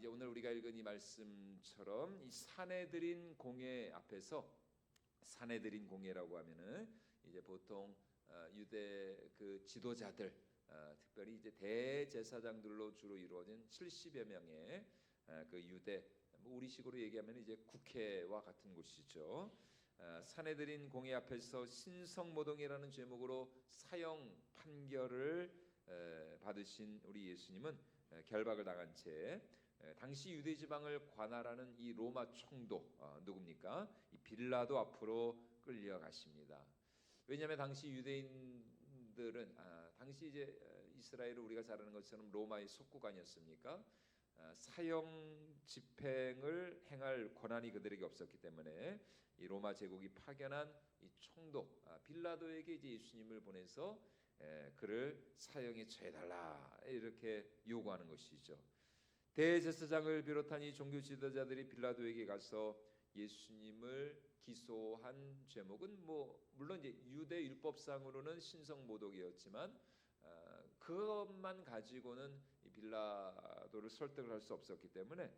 이제 오늘 우리가 읽은 이 말씀처럼 이 사내들인 공회 앞에서, 사내들인 공회라고 하면은 이제 보통 유대 그 지도자들, 특별히 이제 대제사장들로 주로 이루어진 70여 명의 그 유대, 뭐 우리식으로 얘기하면 이제 국회와 같은 곳이죠. 사내들인 공회 앞에서 신성모독이라는 제목으로 사형 판결을 받으신 우리 예수님은 결박을 당한 채 당시 유대 지방을 관할하는 이 로마 총독, 누굽니까? 이 빌라도 앞으로 끌려가십니다. 왜냐하면 당시 유대인들은 당시 이제 이스라엘을 우리가 잘 아는 것처럼 로마의 속국 아니었습니까? 사형 집행을 행할 권한이 그들에게 없었기 때문에 이 로마 제국이 파견한 이 총독 빌라도에게 이제 예수님을 보내서 그를 사형에 처해달라 이렇게 요구하는 것이죠. 대제사장을 비롯한 이 종교 지도자들이 빌라도에게 가서 예수님을 기소한 제목은 뭐 물론 이제 유대 율법상으로는 신성모독이었지만 그것만 가지고는 이 빌라도를 설득을 할 수 없었기 때문에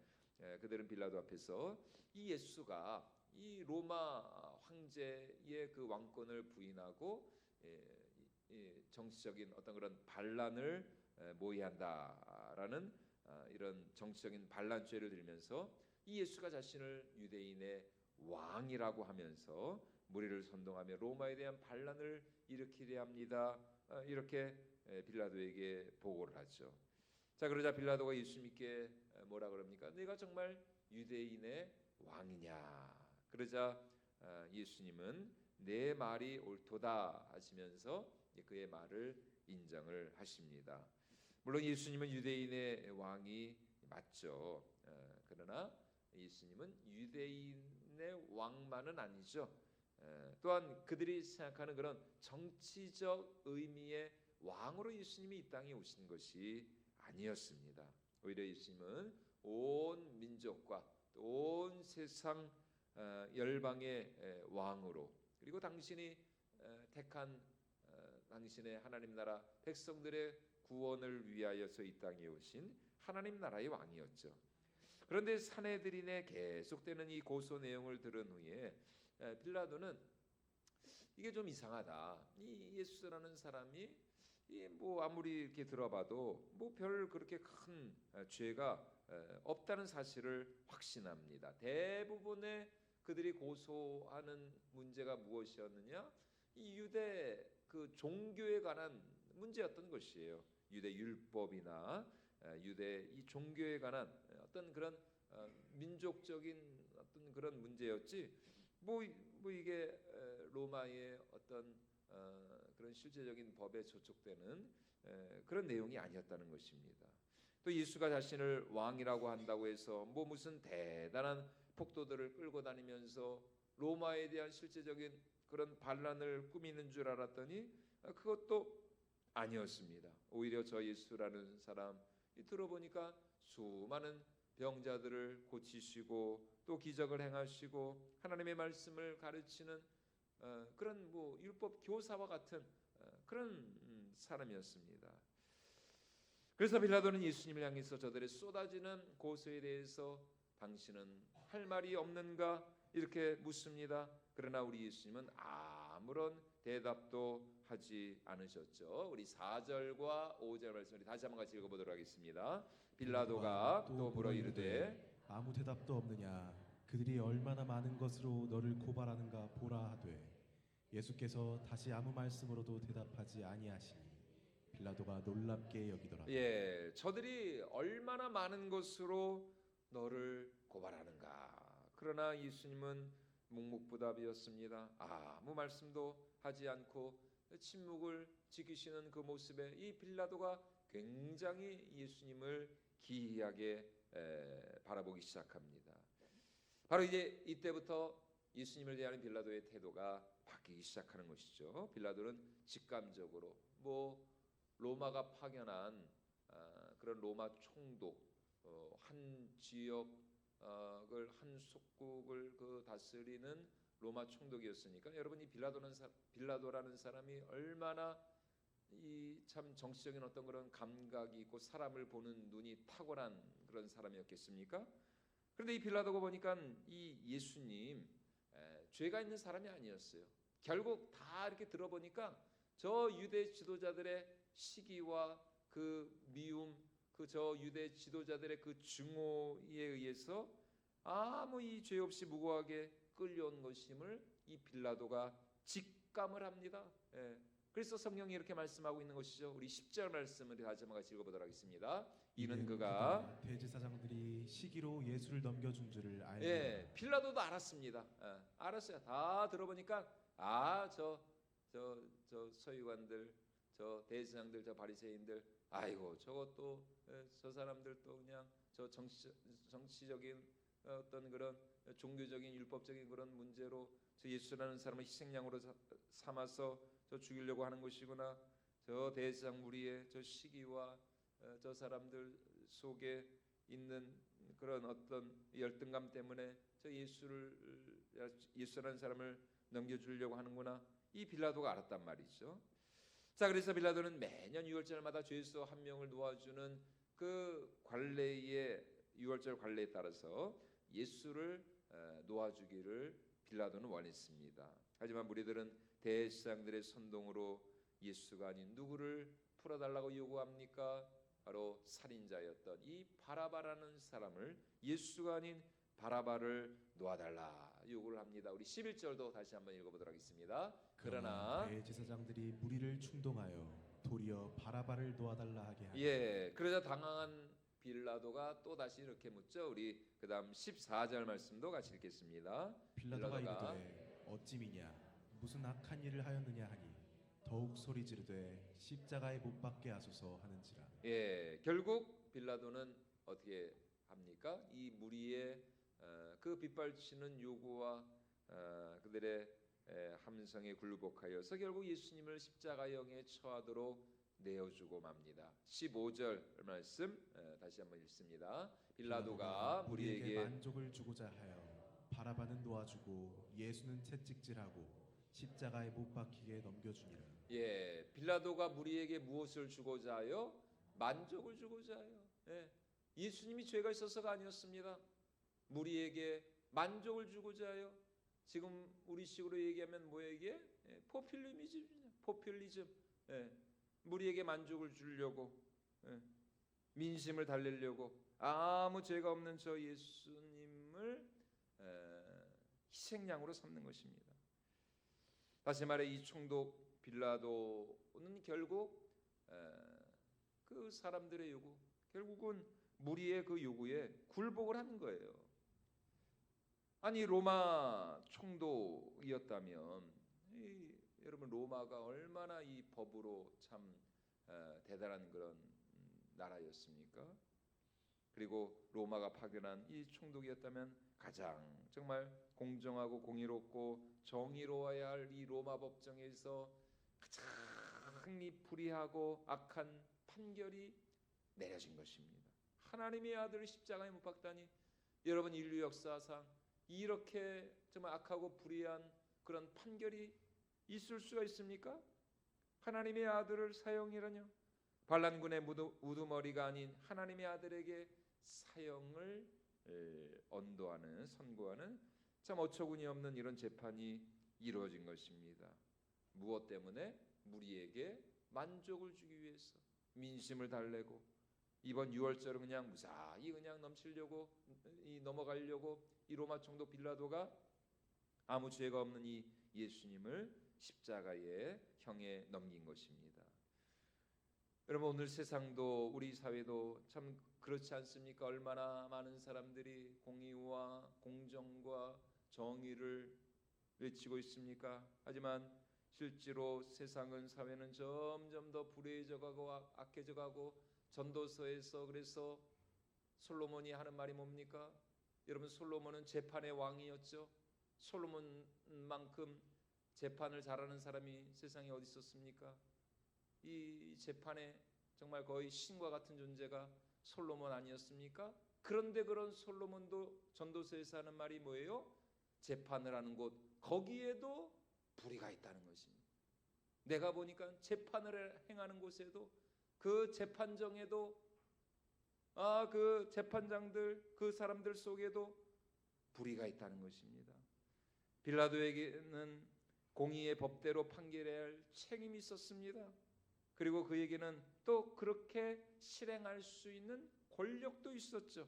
그들은 빌라도 앞에서 이 예수가 이 로마 황제의 그 왕권을 부인하고 정치적인 어떤 그런 반란을 모의한다라는 이런 정치적인 반란죄를 들면서 이 예수가 자신을 유대인의 왕이라고 하면서 무리를 선동하며 로마에 대한 반란을 일으키려 합니다. 이렇게 빌라도에게 보고를 하죠. 자, 그러자 빌라도가 예수님께 뭐라 그럽니까? 내가 정말 유대인의 왕이냐? 그러자 예수님은 내 말이 옳도다 하시면서 그의 말을 인정을 하십니다. 물론 예수님은 유대인의 왕이 맞죠. 그러나 예수님은 유대인의 왕만은 아니죠. 또한 그들이 생각하는 그런 정치적 의미의 왕으로 예수님이 이 땅에 오신 것이 아니었습니다. 오히려 예수님은 온 민족과 온 세상 열방의 왕으로, 그리고 당신이 택한 당신의 하나님 나라 백성들의 구원을 위하여서 이 땅에 오신 하나님 나라의 왕이었죠. 그런데 사내들인의 계속되는 이 고소 내용을 들은 후에 빌라도는 이게 좀 이상하다. 이 예수라는 사람이 뭐 아무리 이렇게 들어봐도 뭐 별 그렇게 큰 죄가 없다는 사실을 확신합니다. 대부분의 그들이 고소하는 문제가 무엇이었느냐? 이 유대 그 종교에 관한 문제였던 것이에요. 유대 율법이나 유대 이 종교에 관한 어떤 그런 민족적인 어떤 그런 문제였지. 뭐 이게 로마의 어떤 그런 실제적인 법에 저촉되는 그런 내용이 아니었다는 것입니다. 또 예수가 자신을 왕이라고 한다고 해서 뭐 무슨 대단한 폭도들을 끌고 다니면서 로마에 대한 실제적인 그런 반란을 꾸미는 줄 알았더니 그것도 아니었습니다. 오히려 저 예수라는 사람 들어보니까 수많은 병자들을 고치시고 또 기적을 행하시고 하나님의 말씀을 가르치는 그런 뭐 율법 교사와 같은 그런 사람이었습니다. 그래서 빌라도는 예수님을 향해서 저들의 쏟아지는 고소에 대해서 당신은 할 말이 없는가 이렇게 묻습니다. 그러나 우리 예수님은 아무런 대답도 하지 않으셨죠. 우리 4절과 5절 말씀을 다시 한번 같이 읽어보도록 하겠습니다. 빌라도가 또 물어 이르되 아무 대답도 없느냐? 그들이 얼마나 많은 것으로 너를 고발하는가 보라 하되 예수께서 다시 아무 말씀으로도 대답하지 아니하시니 빌라도가 놀랍게 여기더라. 저들이 얼마나 많은 것으로 너를 고발하는가. 그러나 예수님은 묵묵부답이었습니다. 아무 말씀도 하지 않고 침묵을 지키시는 그 모습에 이 빌라도가 굉장히 예수님을 기이하게 바라보기 시작합니다. 바로 이제 이때부터 예수님을 대하는 빌라도의 태도가 바뀌기 시작하는 것이죠. 빌라도는 직감적으로 뭐 로마가 파견한 그런 로마 총독, 한 지역을 한 속국을 그 다스리는 로마 총독이었으니까 여러분 이 빌라도라는 사람이 얼마나 이 참 정치적인 어떤 그런 감각이 있고 사람을 보는 눈이 탁월한 그런 사람이었겠습니까? 그런데 이 빌라도가 보니까 이 예수님 죄가 있는 사람이 아니었어요. 결국 다 이렇게 들어보니까 저 유대 지도자들의 시기와 그 미움, 그 저 유대 지도자들의 그 증오에 의해서 아무 이 죄 없이 무고하게 끌려온 것임을 이 빌라도가 직감을 합니다. 예. 그래서 성경이 이렇게 말씀하고 있는 것이죠. 우리 10절 말씀을 다시 한번 같이 읽어보도록 하겠습니다. 이는 그가 대제사장들이 시기로 예수를 넘겨준 줄을 알고 빌라도도 알았습니다. 알았어요. 다 들어보니까 저 서기관들, 저 대제사장들, 저 바리새인들, 아이고 저것도 저 사람들도 그냥 저 정치적인 어떤 그런 종교적인 율법적인 그런 문제로 저 예수라는 사람을 희생양으로 삼아서 저 죽이려고 하는 것이구나. 저 대제사장 무리의 저 시기와 저 사람들 속에 있는 그런 어떤 열등감 때문에 저 예수라는 사람을 넘겨주려고 하는구나. 이 빌라도가 알았단 말이죠. 자, 그래서 빌라도는 매년 유월절마다 죄수 한 명을 놓아주는 그 관례의 유월절 관례에 따라서 예수를 놓아주기를 빌라도는 원했습니다. 하지만 무리들은 대제사장들의 선동으로 예수가 아닌 누구를 풀어달라고 요구합니까? 바로 살인자였던 이 바라바라는 사람을, 예수가 아닌 바라바를 놓아달라 요구를 합니다. 우리 11절도 다시 한번 읽어보도록 하겠습니다. 그러나 대제사장들이 무리를 충동하여 도리어 바라바를 놓아달라 하게 하니 그러자 당황한 빌라도가 또 다시 이렇게 묻죠. 우리 그다음 14절 말씀도 같이 읽겠습니다. 빌라도가 이르되 어찌미냐 무슨 악한 일을 하였느냐 하니 더욱 소리 지르되 십자가에 못 박게 하소서 하는지라. 결국 빌라도는 어떻게 합니까? 이 무리의 그 빗발치는 요구와 그들의 함성에 굴복하여서 결국 예수님을 십자가형에 처하도록 내어주고 맙니다. 15절 말씀 다시 한번 읽습니다. 빌라도가 무리에게 만족을 주고자 하여 바라바는 놓아주고 예수는 채찍질하고 십자가에 못 박히게 넘겨주니라. 빌라도가 무리에게 무엇을 주고자 하여? 만족을 주고자 해요. 예수님이 죄가 있어서가 아니었습니다. 무리에게 만족을 주고자 해요. 지금 우리식으로 얘기하면 뭐예요 이게? 포퓰리즘. 무리에게 만족을 주려고, 민심을 달래려고 아무 죄가 없는 저 예수님을 희생양으로 삼는 것입니다. 다시 말해 이 총독 빌라도는 결국 그 사람들의 요구, 결국은 무리의 그 요구에 굴복을 하는 거예요. 아니 로마 총독이었다면 여러분 로마가 얼마나 이 법으로 참 대단한 그런 나라였습니까? 그리고 로마가 파견한 이 총독이었다면 가장 정말 공정하고 공의롭고 정의로워야 할 이 로마 법정에서 가장 이 불의하고 악한 판결이 내려진 것입니다. 하나님의 아들을 십자가에 못 박다니, 여러분 인류 역사상 이렇게 정말 악하고 불의한 그런 판결이 있을 수가 있습니까? 하나님의 아들을 사형이라뇨? 반란군의 우두머리가 아닌 하나님의 아들에게 사형을 언도하는, 선고하는 참 어처구니 없는 이런 재판이 이루어진 것입니다. 무엇 때문에? 무리에게 만족을 주기 위해서, 민심을 달래고 이번 6월절은 그냥 무사히 그냥 넘어가려고 이 로마 총독 빌라도가 아무 죄가 없는 이 예수님을 십자가의 형에 넘긴 것입니다. 여러분 오늘 세상도 우리 사회도 참 그렇지 않습니까? 얼마나 많은 사람들이 공의와 공정과 정의를 외치고 있습니까? 하지만 실제로 세상은, 사회는 점점 더 불의해져가고 악해져가고, 전도서에서 그래서 솔로몬이 하는 말이 뭡니까? 여러분 솔로몬은 재판의 왕이었죠. 솔로몬만큼 재판을 잘하는 사람이 세상에 어디 있었습니까? 이 재판에 정말 거의 신과 같은 존재가 솔로몬 아니었습니까? 그런데 그런 솔로몬도 전도서에서 하는 말이 뭐예요? 재판을 하는 곳, 거기에도 불의가 있다는 것입니다. 내가 보니까 재판을 행하는 곳에도, 그 재판정에도 그 재판장들, 그 사람들 속에도 불의가 있다는 것입니다. 빌라도에게는 공의의 법대로 판결해야 할 책임이 있었습니다. 그리고 그에게는 또 그렇게 실행할 수 있는 권력도 있었죠.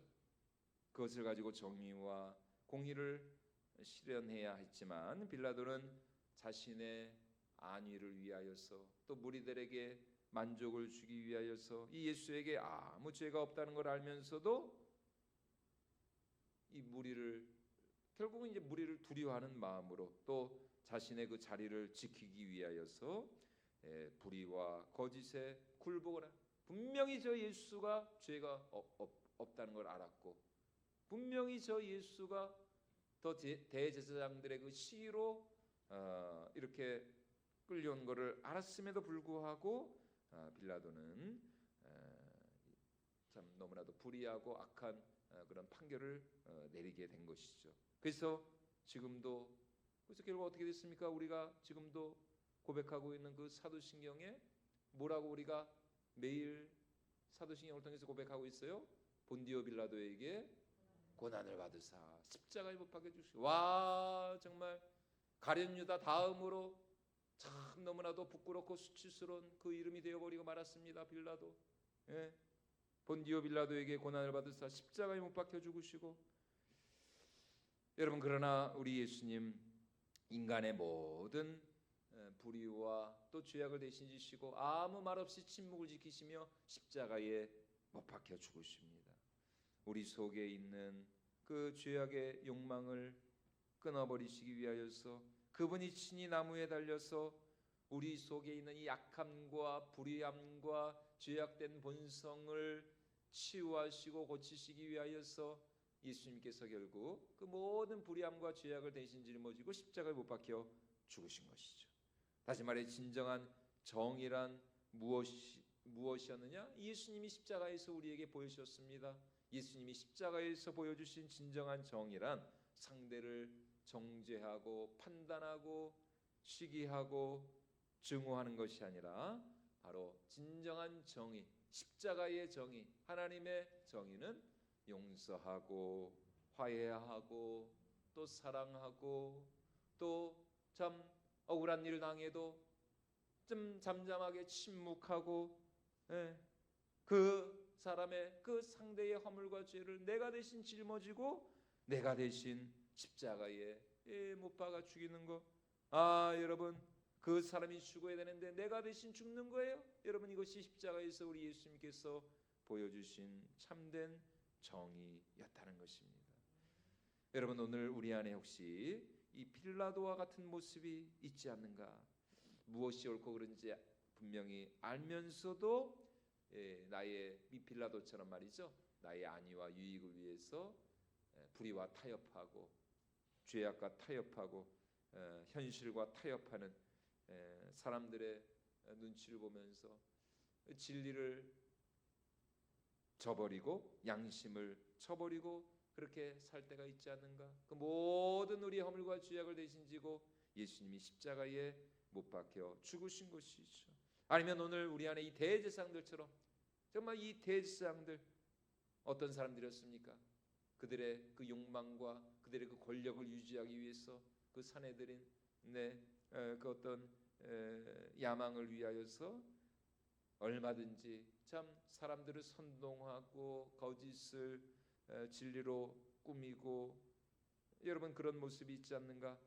그것을 가지고 정의와 공의를 실현해야 했지만 빌라도는 자신의 안위를 위하여서 또 무리들에게 만족을 주기 위하여서 이 예수에게 아무 죄가 없다는 걸 알면서도 이 무리를 결국은 이제 무리를 두려워하는 마음으로 또 자신의 그 자리를 지키기 위하여서 불의와 거짓에 굴복을 분명히 저 예수가 죄가 없다는 걸 알았고 분명히 저 예수가 더 대제사장들의 그 시기로 이렇게 끌려온 것을 알았음에도 불구하고 빌라도는 참 너무나도 불의하고 악한 그런 판결을 내리게 된 것이죠. 그래서 지금도 그래서 결국 어떻게 됐습니까? 우리가 지금도 고백하고 있는 그 사도신경에 뭐라고 우리가 매일 사도신경을 통해서 고백하고 있어요? 본디오 빌라도에게 고난을 받으사 십자가에 못 박혀 주시고 와 정말 가룟 유다 다음으로 참 너무나도 부끄럽고 수치스러운 그 이름이 되어버리고 말았습니다. 빌라도. 예. 본디오 빌라도에게 고난을 받으사 십자가에 못 박혀 죽으시고 여러분 그러나 우리 예수님 인간의 모든 불의와 또 죄악을 대신 지시고 아무 말 없이 침묵을 지키시며 십자가에 못 박혀 죽으십니다. 우리 속에 있는 그 죄악의 욕망을 끊어버리시기 위하여서 그분이 친히 나무에 달려서 우리 속에 있는 이 약함과 불의함과 죄악된 본성을 치유하시고 고치시기 위하여서 예수님께서 결국 그 모든 불의함과 죄악을 대신 짊어지고 십자가에 못 박혀 죽으신 것이죠. 다시 말해 진정한 정의란 무엇이었느냐? 예수님이 십자가에서 우리에게 보여주셨습니다. 예수님이 십자가에서 보여주신 진정한 정의란 상대를 정죄하고 판단하고 시기하고 증오하는 것이 아니라 바로 진정한 정의, 십자가의 정의, 하나님의 정의는 용서하고 화해하고 또 사랑하고 또 참 억울한 일을 당해도 좀 잠잠하게 침묵하고 그 사람의 그 상대의 허물과 죄를 내가 대신 짊어지고 내가 대신 십자가에 못 박아 죽이는 것. 여러분 그 사람이 죽어야 되는데 내가 대신 죽는 거예요. 여러분 이것이 십자가에서 우리 예수님께서 보여주신 참된 정의였다는 것입니다. 여러분 오늘 우리 안에 혹시 이 빌라도와 같은 모습이 있지 않는가? 무엇이 옳고 그른지 분명히 알면서도 나의 이 빌라도처럼 말이죠. 나의 안위와 유익을 위해서 불의와 타협하고 죄악과 타협하고 현실과 타협하는 사람들의 눈치를 보면서 진리를 저버리고 양심을 쳐버리고 그렇게 살 때가 있지 않는가? 그 모든 우리의 허물과 죄악을 대신 지고 예수님이 십자가에 못 박혀 죽으신 것이죠. 아니면 오늘 우리 안에 이 대제사장들처럼 정말 이 대제사장들 어떤 사람들이었습니까? 그들의 그 욕망과 그들의 그 권력을 유지하기 위해서 그 사내들인 그 어떤 야망을 위하여서 얼마든지 참 사람들을 선동하고 거짓을 진리로 꾸미고 여러분 그런 모습이 있지 않는가?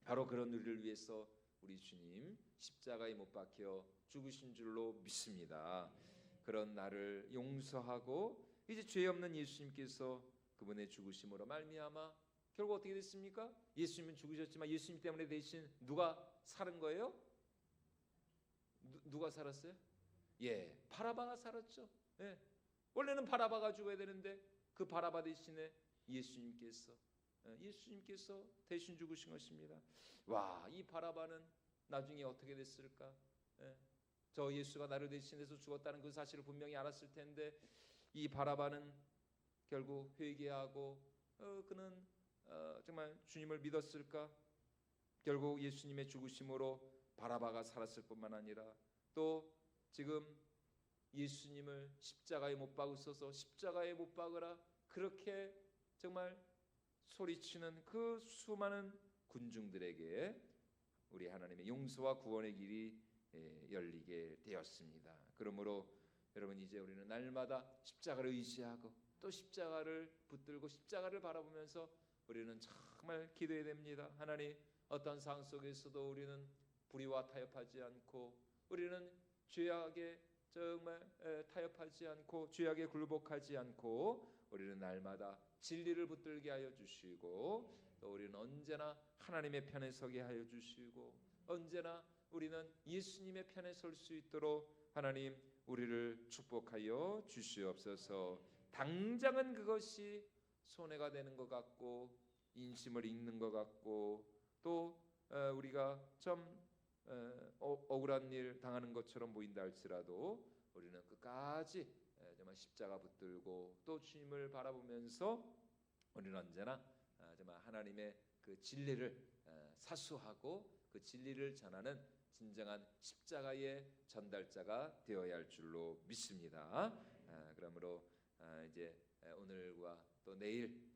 바로 그런 우리를 위해서 우리 주님 십자가에 못 박혀 죽으신 줄로 믿습니다. 그런 나를 용서하고 이제 죄 없는 예수님께서 그분의 죽으심으로 말미암아 결국 어떻게 됐습니까? 예수님은 죽으셨지만 예수님 때문에 대신 누가 살은 거예요? 누가 살았어요? 바라바가 살았죠. 원래는 바라바가 죽어야 되는데 그 바라바 대신에 예수님께서 대신 죽으신 것입니다. 와, 이 바라바는 나중에 어떻게 됐을까? 저 예수가 나를 대신해서 죽었다는 그 사실을 분명히 알았을 텐데 이 바라바는 결국 회개하고 그는 정말 주님을 믿었을까? 결국 예수님의 죽으심으로 바라바가 살았을 뿐만 아니라 또 지금 예수님을 십자가에 못 박으소서, 십자가에 못 박으라, 그렇게 정말 소리치는 그 수많은 군중들에게 우리 하나님의 용서와 구원의 길이 열리게 되었습니다. 그러므로 여러분, 이제 우리는 날마다 십자가를 의지하고 또 십자가를 붙들고 십자가를 바라보면서 우리는 정말 기도해야 됩니다. 하나님, 어떤 상황 속에서도 우리는 불의와 타협하지 않고, 우리는 죄악에 정말 타협하지 않고, 죄악에 굴복하지 않고, 우리는 날마다 진리를 붙들게 하여 주시고, 또 우리는 언제나 하나님의 편에 서게 하여 주시고, 언제나 우리는 예수님의 편에 설 수 있도록 하나님 우리를 축복하여 주시옵소서. 당장은 그것이 손해가 되는 것 같고, 인심을 읽는 것 같고, 또 우리가 좀 억울한 일 당하는 것처럼 보인다 할지라도 우리는 끝까지 정말 십자가 붙들고 또 주님을 바라보면서 우리는 언제나 정말 하나님의 그 진리를 사수하고 그 진리를 전하는 진정한 십자가의 전달자가 되어야 할 줄로 믿습니다. 그러므로 이제 오늘과 또 내일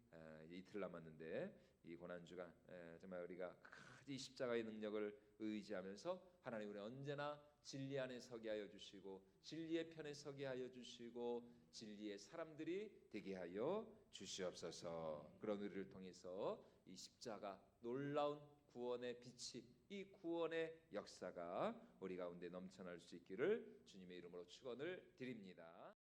이제 이틀 남았는데, 이 고난주간 정말 우리가 끝까지 십자가의 능력을 의지하면서 하나님, 우리 언제나 진리 안에 서게 하여 주시고, 진리의 편에 서게 하여 주시고, 진리의 사람들이 되게 하여 주시옵소서. 그런 우리를 통해서 이 십자가 놀라운 구원의 빛이, 이 구원의 역사가 우리 가운데 넘쳐날 수 있기를 주님의 이름으로 축원을 드립니다.